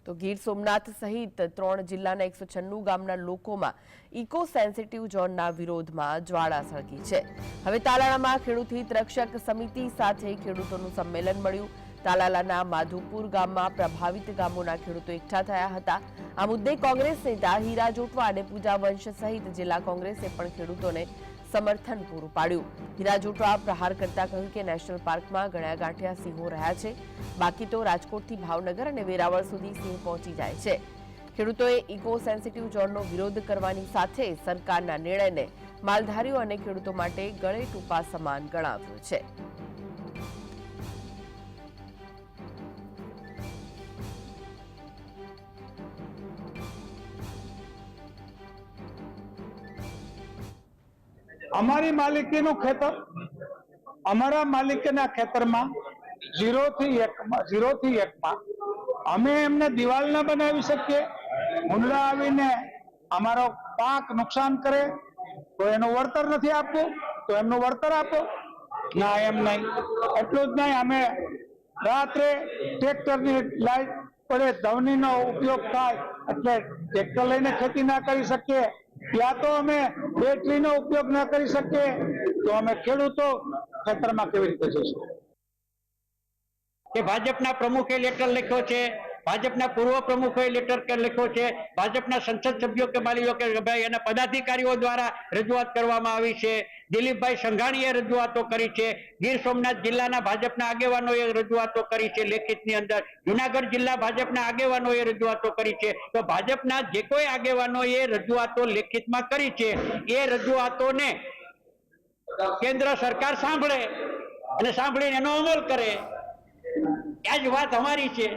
તો ગીર સોમનાથ સહિત 3 જિલ્લાના 196 ગામના લોકોમાં ઇકો સેન્સિટિવ ઝોનના વિરોધમાં જ્વાળા સળગી છે। હવે તાલાળામાં ખેડૂત હિત રક્ષક સમિતિ સાથે ખેડૂતોનું સંમેલન મળ્યું। તાલાલાના માધુપુર ગામમાં પ્રભાવિત ગામોના ખેડૂતો એકઠા થયા હતા। આ મુદ્દે કોંગ્રેસ નેતા હીરા જોટવા અને પૂજા વંશ સહિત જિલ્લા કોંગ્રેસે પણ ખેડૂતોને समर्थन पूરું પાડ્યું। હીરા જોટવા પ્રહાર કરતા કહ્યું કે નેશનલ પાર્કમાં ગણ્યા ગાંઠ્યા સિંહો રહ્યા છે, બાકી તો રાજકોટથી ભાવનગર અને વેરાવળ સુધી સિંહ પહોંચી જાય છે। ખેડૂતોએ ઇકો સેન્સિટિવ ઝોનનો વિરોધ કરવાની સાથે સરકારના નિર્ણયને માલધારીઓ અને ખેડૂતો માટે ગળે ટૂંપા સમાન ગણાવ્યો છે। અમારી માલિકીનું ખેતર અમારા માલિકીના ખેતરમાં 0 થી 1 માં અમે એમને દિવાલ ન બનાવી શકીએ। મુંડળા આવીને અમારો પાક નુકસાન કરે તો એનું વળતર નથી આપવું, તો એમનું વળતર આપો ના, એમ નહીં। એટલું જ નહીં, અમે રાત્રે ટ્રેક્ટરની લાઈટ પડે, ધવનીનો ઉપયોગ થાય એટલે ટ્રેક્ટર લઈને ખેતી ના કરી શકીએ, या तो અમે બેટરીનો ઉપયોગ ન કરી શકીએ, તો અમે ખેડૂતો ખેતરમાં કેવી રીતે જઈશું? કે ભાજપના પ્રમુખે લેટર લખ્યો છે, ભાજપના પૂર્વ પ્રમુખોએ લેટર લખ્યો છે, ભાજપના સંસદ સભ્યો કે માની લો કે ભાઈ એના પદાધિકારીઓ દ્વારા રજૂઆત કરવામાં આવી છે, દિલીપભાઈ સંઘાણીએ રજૂઆતો કરી છે, ગીર સોમનાથ જિલ્લાના ભાજપના આગેવાનોએ રજૂઆતો કરી છે લેખિતની અંદર, જુનાગઢ જિલ્લા ભાજપના આગેવાનોએ રજૂઆતો કરી છે। તો ભાજપના જે કોઈ આગેવાનોએ રજૂઆતો લેખિતમાં કરી છે એ રજૂઆતોને કેન્દ્ર સરકાર સાંભળે અને સાંભળીને એનો અમલ કરે, આ જ વાત અમારી છે।